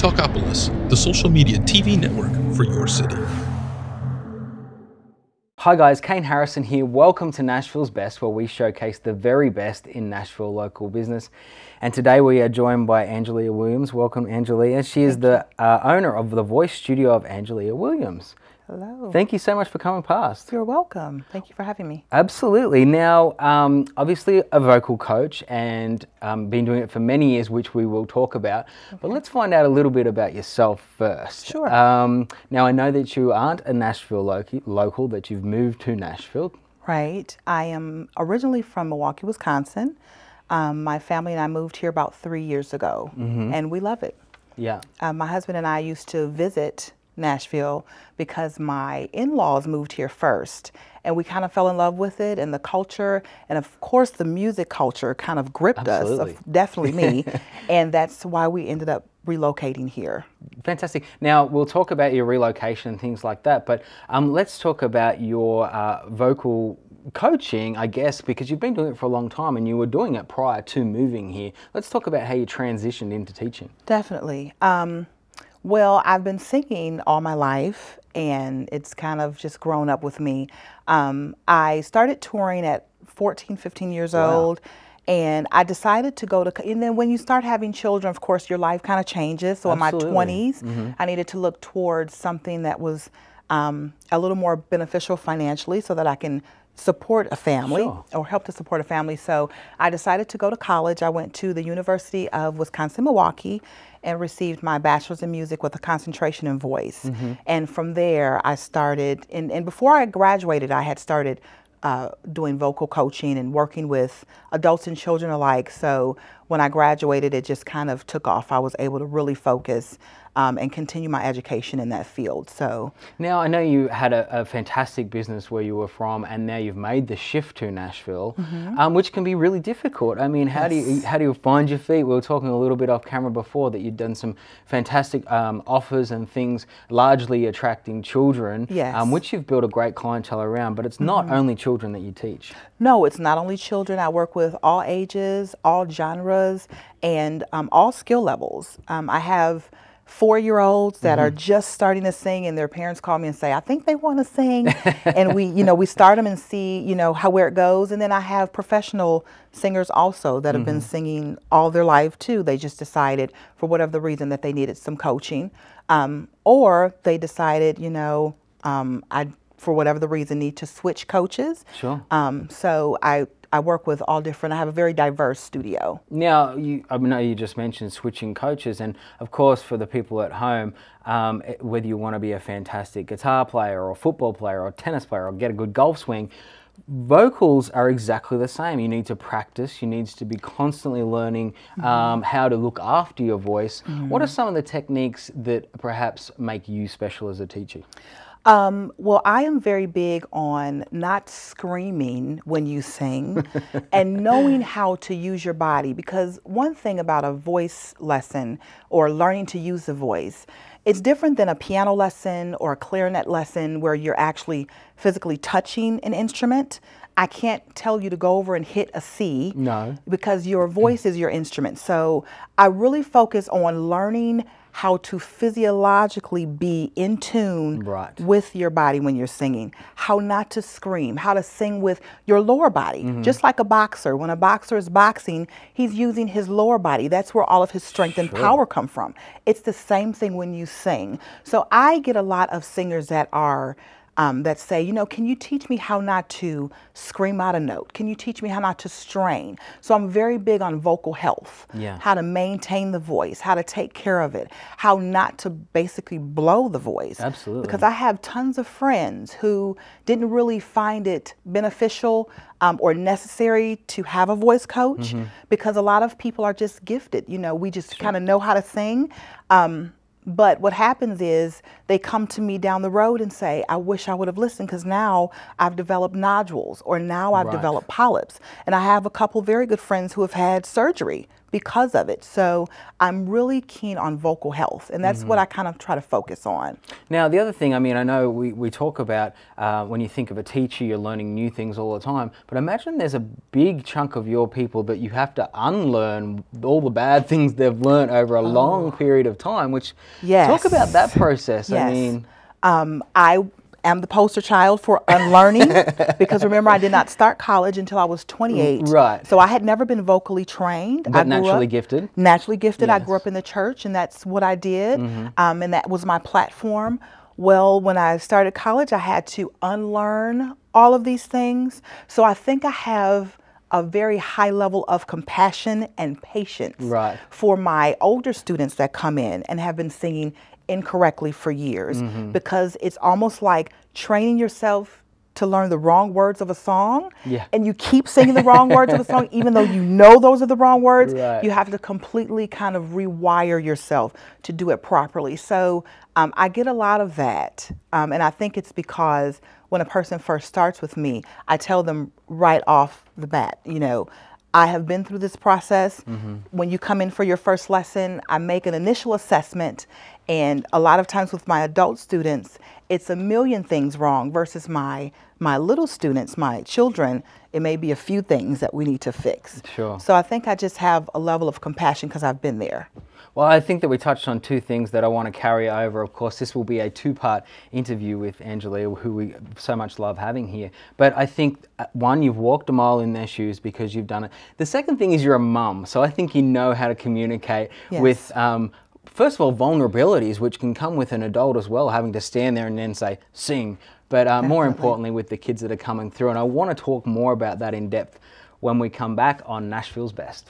Talkopolis, the social media TV network for your city. Hi guys, Kane Harrison here. Welcome to Nashville's Best, where we showcase the very best in Nashville local business. And today we are joined by Angelia Williams. Welcome, Angelia. She is the owner of the voice studio of Angelia Williams. Hello. Thank you so much for coming past. You're welcome. Thank you for having me. Absolutely. Now, obviously a vocal coach and been doing it for many years, which we will talk about. Okay. But let's find out a little bit about yourself first. Sure. Now, I know that you aren't a Nashville local, that you've moved to Nashville. Right. I am originally from Milwaukee, Wisconsin. My family and I moved here about 3 years ago, and we love it. Yeah. My husband and I used to visit Nashville because my in-laws moved here first, and we kind of fell in love with it and the culture, and of course the music culture kind of gripped us, definitely me, and that's why we ended up relocating here. Fantastic. Now we'll talk about your relocation and things like that, but let's talk about your vocal coaching, I guess, because you've been doing it for a long time and you were doing it prior to moving here. Let's talk about how you transitioned into teaching. Definitely. Well, I've been singing all my life, and it's kind of just grown up with me. I started touring at 14, 15 years old, and I decided to go to, and then when you start having children, of course, your life kind of changes. So in my 20s, I needed to look towards something that was a little more beneficial financially so that I can support a family or help to support a family. So I decided to go to college. I went to the University of Wisconsin-Milwaukee and received my bachelor's in music with a concentration in voice. And from there I started, and before I graduated, I had started doing vocal coaching and working with adults and children alike. So when I graduated, it just kind of took off. I was able to really focus and continue my education in that field. So now I know you had a fantastic business where you were from, and now you've made the shift to Nashville, which can be really difficult. I mean, how do you find your feet? We were talking a little bit off camera before that you'd done some fantastic offers and things, largely attracting children, which you've built a great clientele around. But it's not only children that you teach. No, it's not only children. I work with all ages, all genres, and all skill levels. I have 4-year-olds that are just starting to sing, and their parents call me and say, I think they want to sing. And we start them and see, where it goes. And then I have professional singers also that have been singing all their life too. They just decided for whatever the reason that they needed some coaching, or they decided, for whatever the reason, need to switch coaches. Sure. So I work with all different, I have a very diverse studio. Now, I know you just mentioned switching coaches, and of course for the people at home, whether you want to be a fantastic guitar player or a football player or a tennis player or get a good golf swing, vocals are exactly the same. You need to practice, you need to be constantly learning how to look after your voice. What are some of the techniques that perhaps make you special as a teacher? Well, I am very big on not screaming when you sing and knowing how to use your body, because one thing about a voice lesson or learning to use the voice, it's different than a piano lesson or a clarinet lesson where you're actually physically touching an instrument. I can't tell you to go over and hit a C because your voice is your instrument. So I really focus on learning how to physiologically be in tune with your body when you're singing, how not to scream, how to sing with your lower body. Just like a boxer, when a boxer is boxing, he's using his lower body. That's where all of his strength and power come from. It's the same thing when you sing. So I get a lot of singers that are that say, can you teach me how not to scream out a note? Can you teach me how not to strain? So I'm very big on vocal health, how to maintain the voice, how to take care of it, how not to basically blow the voice. Absolutely. Because I have tons of friends who didn't really find it beneficial or necessary to have a voice coach because a lot of people are just gifted. We just kind of know how to sing. But what happens is they come to me down the road and say, I wish I would have listened because now I've developed nodules or now I've developed polyps. And I have a couple very good friends who have had surgery because of it. So I'm really keen on vocal health, and that's what I kind of try to focus on. Now, the other thing, I mean, I know we talk about when you think of a teacher, you're learning new things all the time, but imagine there's a big chunk of your people that you have to unlearn all the bad things they've learned over a long period of time, which, talk about that process. Yes. I mean, I am the poster child for unlearning because remember, I did not start college until I was 28. Right. So I had never been vocally trained. But naturally gifted. Naturally gifted. Yes. I grew up in the church, and that's what I did. And that was my platform. Well, when I started college, I had to unlearn all of these things. So I think I have a very high level of compassion and patience for my older students that come in and have been singing incorrectly for years, because it's almost like training yourself to learn the wrong words of a song, and you keep singing the wrong words of a song even though you know those are the wrong words. You have to completely kind of rewire yourself to do it properly. So I get a lot of that, and I think it's because when a person first starts with me, I tell them right off the bat, you know, I have been through this process. When you come in for your first lesson, I make an initial assessment, and a lot of times with my adult students, it's a million things wrong versus my little students, my children, it may be a few things that we need to fix. Sure. So I think I just have a level of compassion because I've been there. Well, I think that we touched on two things that I want to carry over. Of course, this will be a two-part interview with Angelia, who we so much love having here. But I think, one, you've walked a mile in their shoes because you've done it. The second thing is you're a mum, so I think you know how to communicate with, first of all, vulnerabilities, which can come with an adult as well, having to stand there and then say, sing. But more importantly, with the kids that are coming through. And I want to talk more about that in depth when we come back on Nashville's Best.